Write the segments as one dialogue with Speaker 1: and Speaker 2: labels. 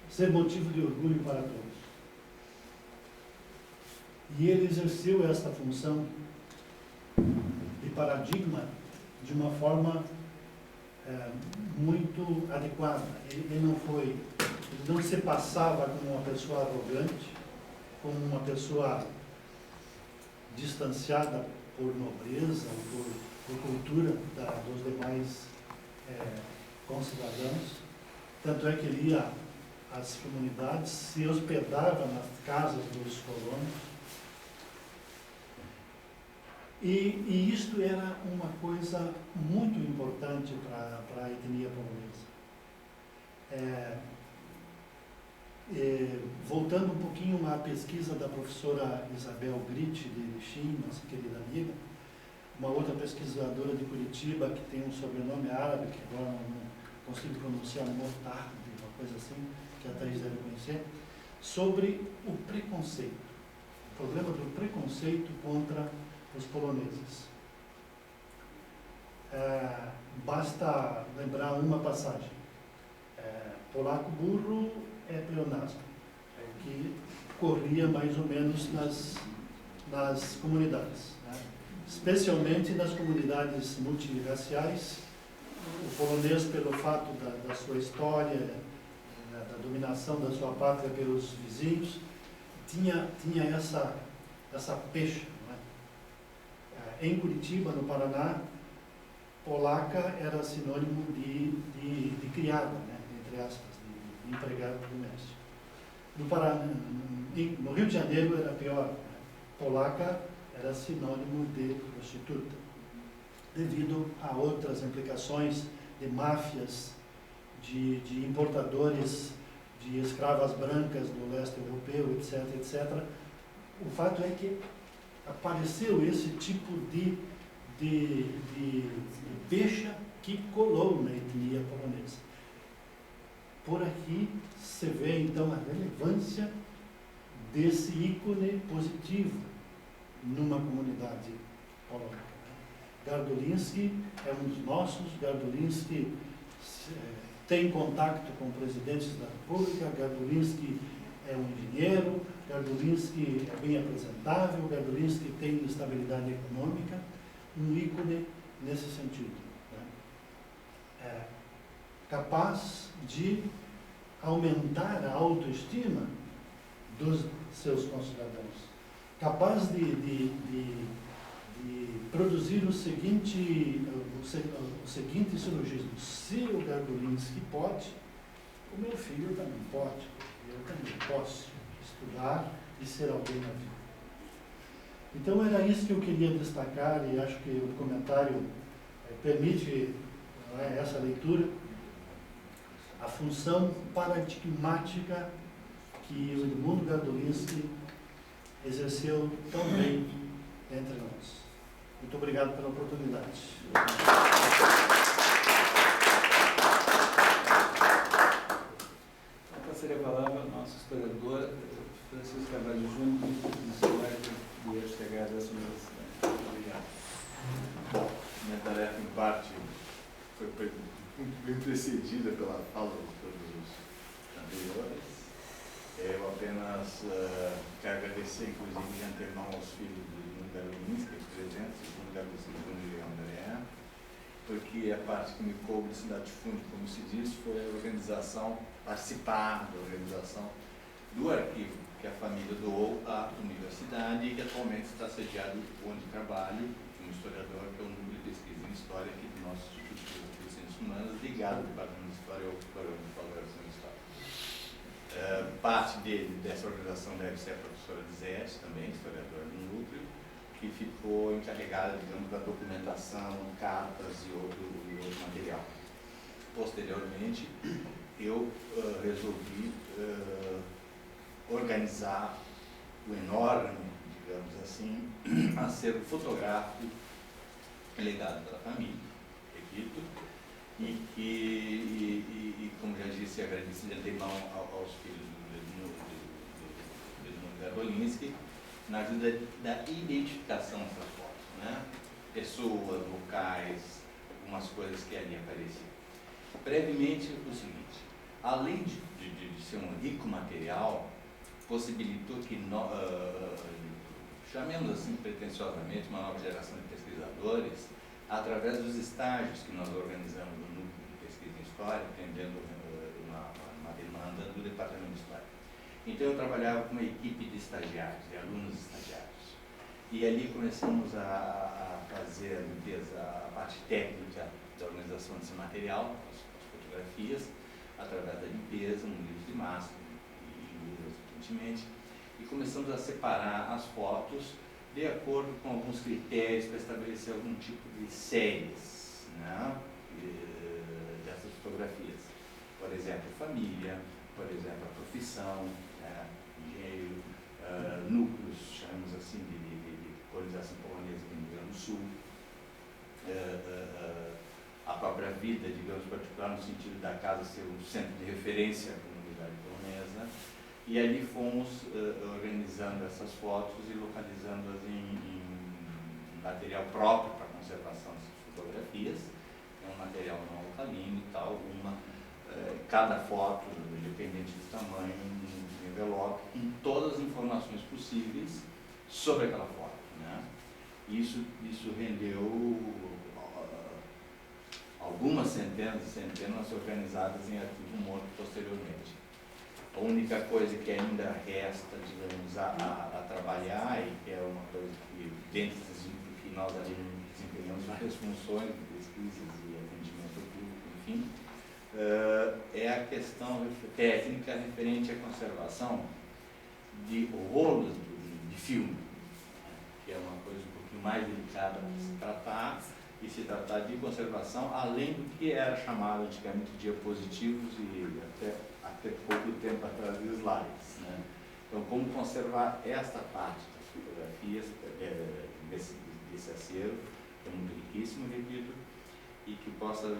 Speaker 1: ser motivo de orgulho para todos. E ele exerceu esta função de paradigma de uma forma muito adequada. Ele não se passava como uma pessoa arrogante, como uma pessoa distanciada por nobreza, por cultura dos demais concidadãos. Tanto é que ele ia às comunidades, se hospedava nas casas dos colonos. E isto era uma coisa muito importante para a etnia polonesa. Voltando um pouquinho à pesquisa da professora Isabel Gritti de Erechim, nossa querida amiga, uma outra pesquisadora de Curitiba que tem um sobrenome árabe, que agora não consigo pronunciar, Mortar, uma coisa assim, que a Thaís deve conhecer, sobre o preconceito, o problema do preconceito contra os poloneses. Basta lembrar uma passagem. Polaco burro é pleonasmo, que corria mais ou menos nas comunidades, né? Especialmente nas comunidades multirraciais. O polonês, pelo fato da sua história, da dominação da sua pátria pelos vizinhos, tinha essa pecha. Em Curitiba, no Paraná, polaca era sinônimo de criada, né, entre aspas, de empregado doméstico. No Rio de Janeiro era pior, né? Polaca era sinônimo de prostituta, devido a outras implicações de máfias, de importadores de escravas brancas do leste europeu, etc, etc. O fato é que apareceu esse tipo de pecha que colou na etnia polonesa. Por aqui se vê então a relevância desse ícone positivo numa comunidade polônica. Garduliński é um dos nossos. Garduliński tem contato com presidentes da República. Garduliński é um engenheiro. Garduliński é bem apresentável. Garduliński tem estabilidade econômica. Um ícone nesse sentido, né? Capaz de aumentar a autoestima dos seus concidadãos, capaz de produzir o seguinte silogismo: se o Garduliński pode, o meu filho também pode, eu também posso estudar e ser alguém na vida. Então era isso que eu queria destacar, e acho que o comentário permite, não é, essa leitura, a função paradigmática que o Edmundo Garduliński exerceu tão bem entre nós. Muito obrigado pela oportunidade.
Speaker 2: Eu passaria a palavra ao nosso historiador, Francisco Carvalho Júnior, e eu chegar dessa universidade. Obrigado.
Speaker 3: Bom, minha tarefa, em parte, foi muito bem precedida pela fala de todos os anteriores. Eu apenas quero agradecer, inclusive, de antemão aos filhos do Garduliński, presentes, do Garduliński e André, porque a parte que me coube de cidade fundo, como se diz, foi a organização, participar da organização do arquivo que a família doou à universidade e que atualmente está sediado onde trabalho, um historiador, que é o núcleo de pesquisa em história aqui do nosso Instituto de Ciências Humanas, ligado ao Departamento de História ou Programa de Valoração de História. Parte dessa organização deve ser a professora Zete, também historiadora do núcleo, que ficou encarregada, digamos, da documentação, cartas e outro material. Posteriormente, eu resolvi organizar o enorme, digamos assim, acervo fotográfico legado pela família, repito, e como já disse, agradeço de antemão aos filhos do Edmundo Garduliński, na ajuda da identificação dessas fotos, né? Pessoas, locais, algumas coisas que ali apareciam. Brevemente, o seguinte: além de ser um rico material, possibilitou que, chamemos assim pretensiosamente, uma nova geração de pesquisadores, através dos estágios que nós organizamos no Núcleo de Pesquisa em História, atendendo uma demanda do Departamento de História. Então eu trabalhava com uma equipe de estagiários, de alunos estagiários. E ali começamos a fazer a limpeza, a parte técnica da organização desse material, as fotografias, através da limpeza, no livro de massa e livros, evidentemente, e começamos a separar as fotos de acordo com alguns critérios para estabelecer algum tipo de séries, né, dessas fotografias. Por exemplo, família, por exemplo, a profissão, né, engenheiro, núcleos, chamamos assim, de colonização polonesa aqui no Rio Grande do Sul, a própria vida, digamos, particular, no sentido da casa ser um centro de referência à comunidade polonesa, e ali fomos organizando essas fotos e localizando-as em material próprio para a conservação dessas fotografias. É um material não alcalino e tal, cada foto, independente do tamanho, um envelope, com todas as informações possíveis sobre aquela foto, né? Isso rendeu algumas centenas organizadas em arquivo morto posteriormente. A única coisa que ainda resta, digamos, a trabalhar, e que é uma coisa que, dentro que nós ali desempenhamos várias funções de pesquisas e atendimento público, enfim, é a questão técnica referente à conservação de rolos de filme, que é uma coisa um pouquinho mais delicada de se tratar, e se tratar de conservação, além do que era chamado antigamente de diapositivos e até pouco tempo atrás de slides, né? Então, como conservar esta parte das fotografias desse acervo, que é muito riquíssimo, repito, e que possa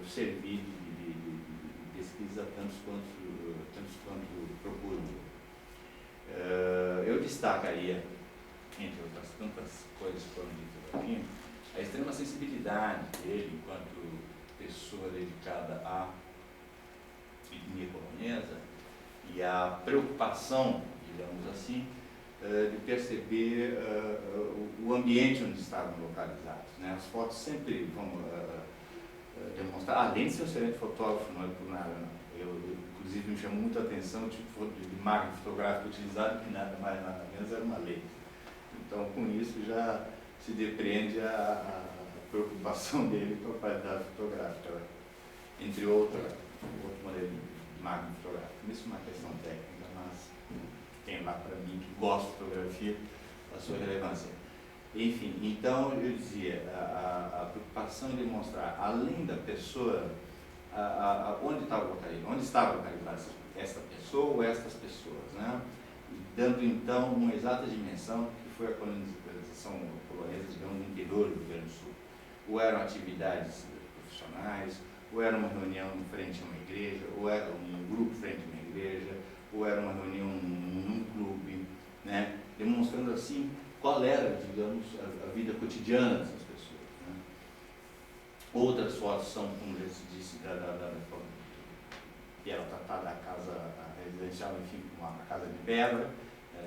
Speaker 3: servir de pesquisa tantos quanto procuram. Eu destacaria, entre outras tantas coisas que foram ditas aqui, a extrema sensibilidade dele enquanto pessoa dedicada à etnia polonesa e a preocupação, digamos assim, de perceber o ambiente onde estavam localizados, né? As fotos sempre vão demonstrar, além de ser um excelente fotógrafo, não é por nada, não. Inclusive, me chamou muita atenção o tipo de máquina fotográfica utilizada, que nada mais nada menos era uma lei. Então, com isso já se depreende a preocupação dele com a qualidade fotográfica, entre outro modelo de máquina fotográfica. Isso é uma questão técnica, mas tem lá para mim, que gosto de fotografia, a sua relevância. Enfim, então eu dizia, a preocupação de mostrar, além da pessoa, onde estava localizada esta pessoa ou estas pessoas, né? E dando então uma exata dimensão que foi a colonização polonesa, digamos, no interior do Rio Grande do Sul. Ou eram atividades profissionais, ou era uma reunião frente a uma igreja, ou era um grupo frente a uma igreja, ou era uma reunião num clube, né? Demonstrando assim qual era, digamos, a vida cotidiana dessas pessoas, né? Outras fotos são, como já se disse, que era tratada da casa residencial, enfim, uma casa de pedra,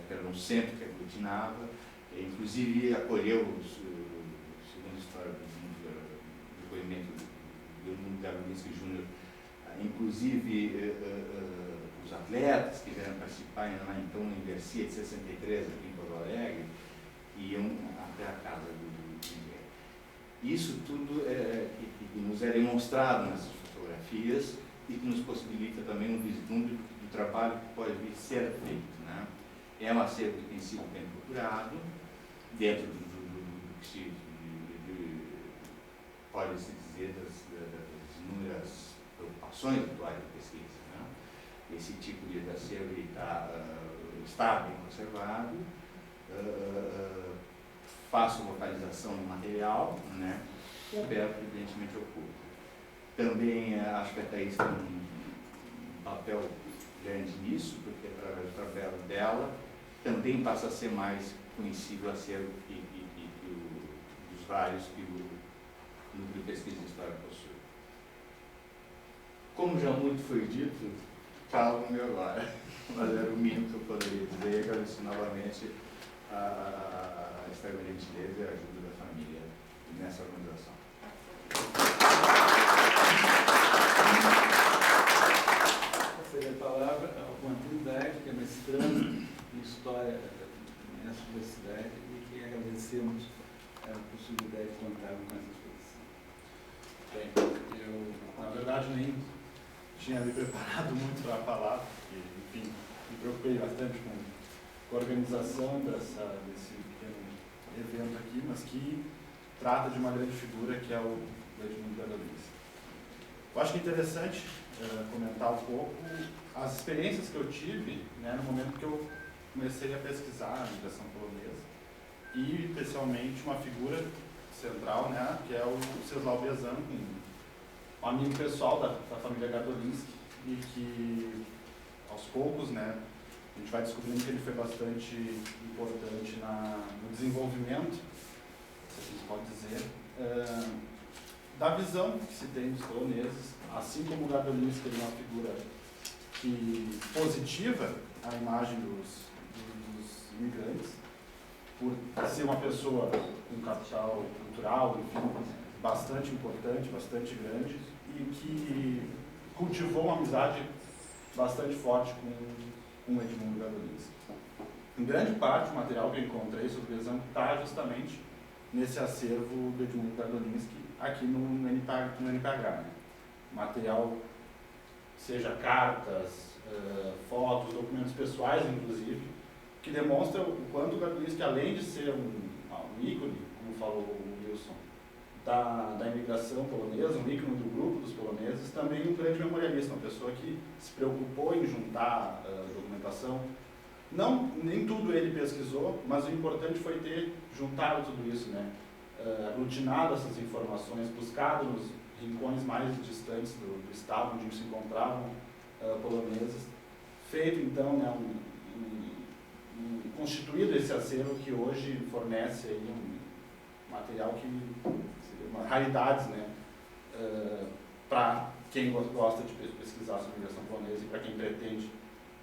Speaker 3: que era um centro que aglutinava, inclusive acolheu, segundo a história do depoimento do Edmundo Gabrielsky Júnior, inclusive os atletas que vieram participar lá então na Universidade de 63, aqui em Porto Alegre, iam até a casa do Miguel. Isso tudo que nos é demonstrado nessas fotografias e que nos possibilita também um vislumbre do trabalho que pode vir a ser feito, né? É um acervo que tem sido bem procurado, dentro do que pode-se dizer das inúmeras preocupações atuais da pesquisa, né? Esse tipo de acervo está bem conservado, fácil localização do material, né? E aberto, evidentemente, ao público. Também acho que a Thaís tem um papel grande nisso, porque através do trabalho dela também passa a ser mais conhecido o acervo dos vários que o Núcleo de Pesquisa e História possui. Como já muito foi dito, falo-me agora, mas era o mínimo que eu poderia dizer, e agradeço novamente a extrema gentileza e a ajuda da família nessa organização.
Speaker 2: Passei a palavra ao Juan Trindade, que é mestrando em História nessa universidade, e que agradecemos a possibilidade de contar com essa exposição.
Speaker 4: Bem, eu, na verdade, nem tinha me preparado muito para falar, porque, enfim, me preocupei bastante com a organização desse pequeno evento aqui, mas que trata de uma grande figura que é o Edmundo Gardolins. Eu acho que é interessante comentar um pouco as experiências que eu tive, né, no momento que eu comecei a pesquisar a migração polonesa, e especialmente uma figura central, né, que é o Czesław Biezan, um amigo pessoal da família Gardolinski, e que aos poucos, né, a gente vai descobrindo que ele foi bastante importante no desenvolvimento, se assim se pode dizer, da visão que se tem dos poloneses, assim como o Gardolinski é uma figura que positiva a imagem dos imigrantes, por ser uma pessoa com capital cultural, enfim, bastante importante, bastante grande, e que cultivou uma amizade bastante forte com o Edmundo Gardolinski. Em grande parte, o material que eu encontrei sobre o Biezan está justamente nesse acervo do Edmundo Gardolinski, aqui no NPH. Né? Material, seja cartas, fotos, documentos pessoais, inclusive, que demonstra o quanto o Gardolinski, além de ser um ícone, como falou o Wilson, da imigração polonesa, um ícone do grupo dos poloneses, também um grande memorialista, uma pessoa que se preocupou em juntar documentação. Nem tudo ele pesquisou, mas o importante foi ter juntado tudo isso, né? Aglutinado essas informações, buscado nos rincões mais distantes do estado onde se encontravam poloneses, feito então, né, constituído esse acervo que hoje fornece aí um material que seria uma raridade, né, para quem gosta de pesquisar sobre a migração polonesa e para quem pretende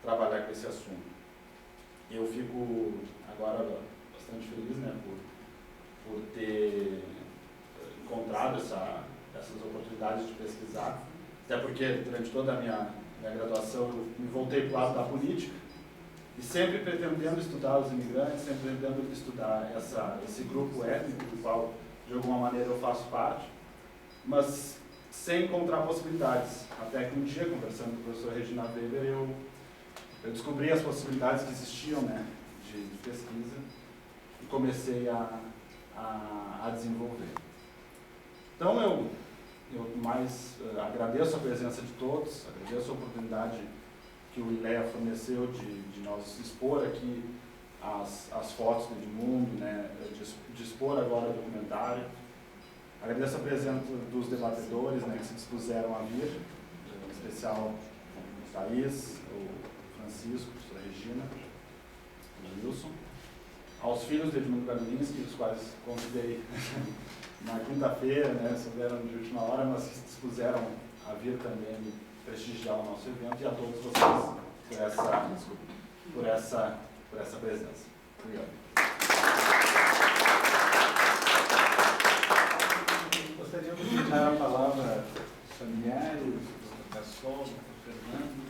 Speaker 4: trabalhar com esse assunto. Eu fico agora bastante feliz, né, por ter encontrado essas oportunidades de pesquisar, até porque durante toda a minha graduação eu me voltei para o lado da política, e sempre pretendendo estudar os imigrantes, sempre pretendendo estudar esse grupo étnico do qual, de alguma maneira, eu faço parte, mas sem encontrar possibilidades. Até que um dia, conversando com a professora Regina Weber, eu descobri as possibilidades que existiam, né, de pesquisa, e comecei a desenvolver. Então, eu mais agradeço a presença de todos, agradeço a oportunidade que o ILEA forneceu de nós expor aqui as fotos do Edmundo, né, de expor agora o documentário. Agradeço a presença dos debatedores, né, que se dispuseram a vir, em especial o Thaís, o Francisco, a professora Regina, o Wilson, aos filhos de Edmundo Gardolinski, os quais convidei na quinta-feira, né, souberam de última hora, mas se dispuseram a vir também prestigiar o nosso evento, e a todos vocês por essa presença. Obrigado.
Speaker 2: Gostaria de dar a palavra aos familiares, ao Cassol, ao Fernando.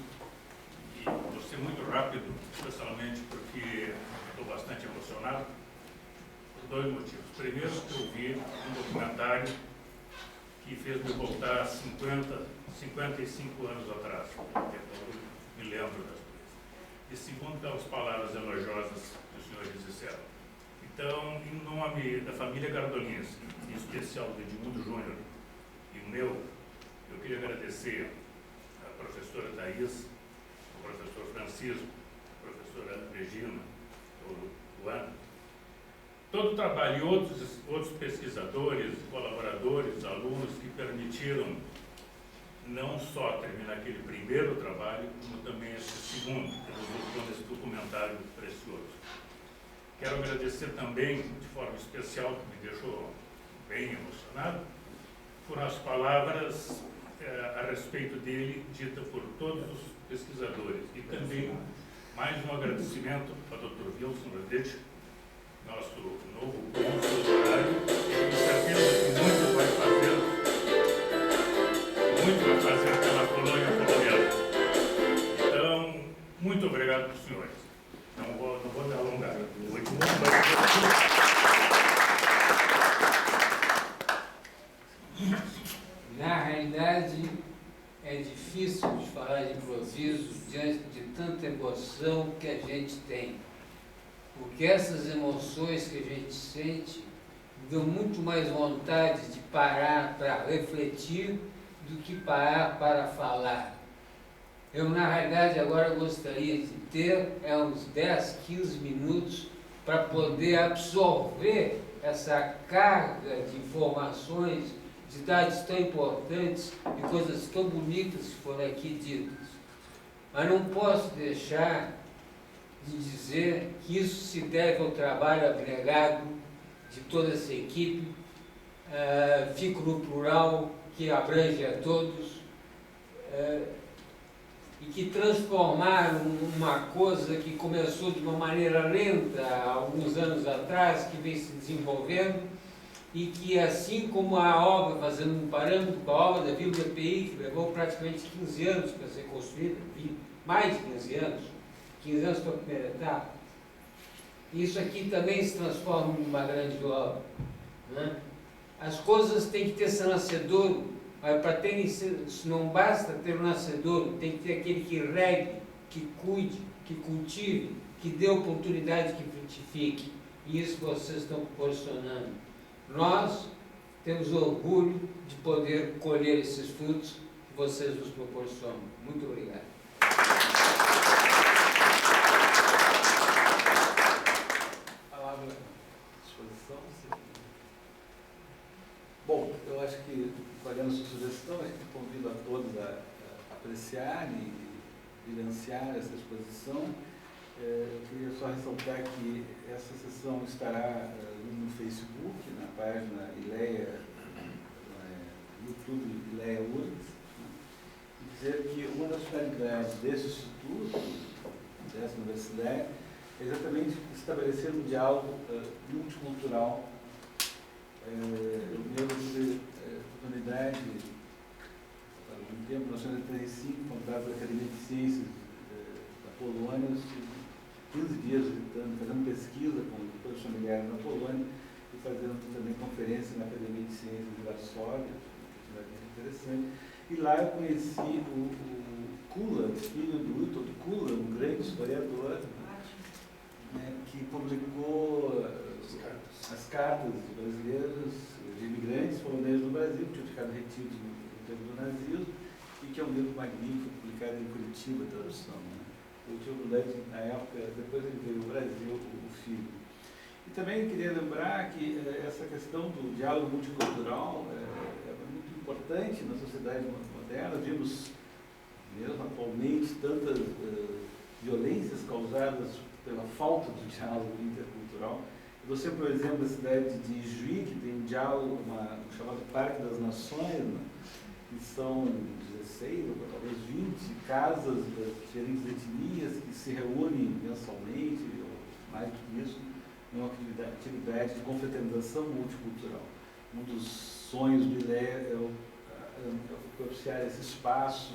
Speaker 5: E vou ser muito rápido, especialmente porque estou bastante emocionado, por dois motivos. Primeiro, que eu vi um documentário que fez me voltar 55 anos atrás. Eu me lembro das coisas. E segundo, pelas palavras elogiosas que os senhores disseram. Então, em nome da família Gardolinski, em especial do Edmundo Júnior e o meu, eu queria agradecer à professora Thaís, ao professor Francisco, à professora Regina, ao Juan, todo o trabalho e outros pesquisadores, colaboradores, alunos que permitiram não só terminar aquele primeiro trabalho, como também esse segundo, que resultou nesse documentário precioso. Quero agradecer também, de forma especial, que me deixou bem emocionado, por as palavras a respeito dele, dita por todos os pesquisadores. E também mais um agradecimento ao Dr. Wilson Leite, nosso novo cônsul honorário, e tenho certeza que muito vai fazer pela colônia colonial. Então, muito obrigado para os senhores. Não vou me alongar.
Speaker 6: Na realidade, é difícil de falar de improviso diante de tanta emoção que a gente tem. Porque essas emoções que a gente sente dão muito mais vontade de parar para refletir do que parar para falar. Eu, na realidade, agora gostaria de ter uns 10, 15 minutos para poder absorver essa carga de informações, de dados tão importantes e coisas tão bonitas que foram aqui ditas. Mas não posso deixar de dizer que isso se deve ao trabalho abnegado de toda essa equipe, fico no plural, que abrange a todos, e que transformaram uma coisa que começou de uma maneira lenta há alguns anos atrás, que vem se desenvolvendo, e que, assim como a obra, fazendo um parâmetro com a obra da Vila do EPI, que levou praticamente 15 anos para ser construída, mais de 15 anos para a primeira etapa, isso aqui também se transforma numa grande obra, né? As coisas têm que ter esse nascedouro, mas para terem, não basta ter um nascedouro, tem que ter aquele que regue, que cuide, que cultive, que dê oportunidade, que frutifique. E isso vocês estão proporcionando. Nós temos orgulho de poder colher esses frutos que vocês nos proporcionam. Muito obrigado.
Speaker 2: Palavra à disposição. Bom, eu acho que, fazendo sua sugestão, a gente convida a todos a apreciar e vivenciar essa exposição. Eu queria só ressaltar que essa sessão estará no Facebook, na página Ileia, YouTube Ileia URGS, e dizer que uma das finalidades desse instituto, dessa universidade, é exatamente estabelecer um diálogo multicultural. Eu mesmo tive oportunidade, há algum tempo, em 1935, contrato da Academia de Ciências da Polônia, 15 dias visitando, fazendo pesquisa com todos os familiares na Polônia e fazendo também conferência na Academia de Ciências de Varsóvia, que foi muito interessante. E lá eu conheci o Kula, filho do Witold Kula, um grande historiador, né, que publicou as cartas brasileiras de imigrantes poloneses no Brasil, que tinham ficado retidos no tempo do nazismo, e que é um livro magnífico, publicado em Curitiba, a tradução. Né? Eu tive o Led, na época, depois ele veio ao Brasil, o filho. E também queria lembrar que essa questão do diálogo multicultural é muito importante na sociedade moderna. Vimos, mesmo atualmente, tantas violências causadas pela falta do diálogo intercultural. Eu dou sempre o exemplo da cidade de Juí, que tem um diálogo, um chamado Parque das Nações, né? Que são 16 ou talvez 20 casas das diferentes etnias que se reúnem mensalmente, ou mais do que isso, numa atividade de confraternização multicultural. Um dos sonhos do ILEA é propiciar esse espaço,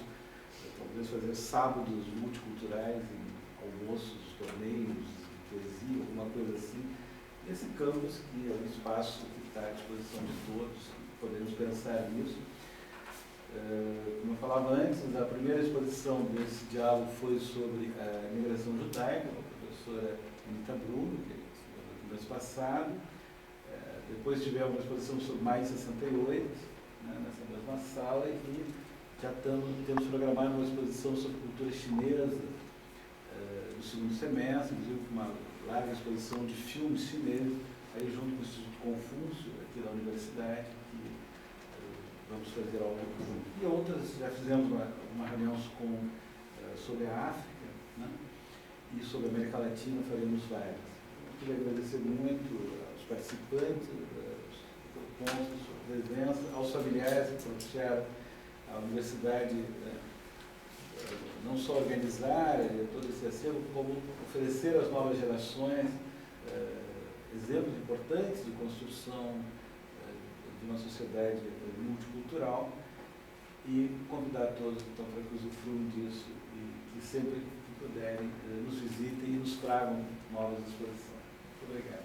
Speaker 2: talvez fazer sábados multiculturais em almoços, torneios, poesia, alguma coisa assim. Esse campus que é um espaço que está à disposição de todos, podemos pensar nisso. Como eu falava antes, a primeira exposição desse diálogo foi sobre a migração judaica, a professora Anita Bruno, que no mês passado. Depois tivemos uma exposição sobre Maio de 68, né, nessa mesma sala, e já temos programado uma exposição sobre cultura chinesa no segundo semestre, inclusive uma larga exposição de filmes chineses, aí junto com o Instituto Confúcio, aqui da universidade, que vamos fazer algo junto. E outras, já fizemos uma reunião sobre a África, né? E sobre a América Latina faremos várias. Eu queria agradecer muito aos participantes, aos pontos, a sua presença, aos familiares que propiciaram a a universidade não só organizar todo esse acervo, como oferecer às novas gerações exemplos importantes de construção de uma sociedade multicultural e convidar todos então, para que usufruam disso e sempre que puderem nos visitem e nos tragam novas exposições. Muito obrigado.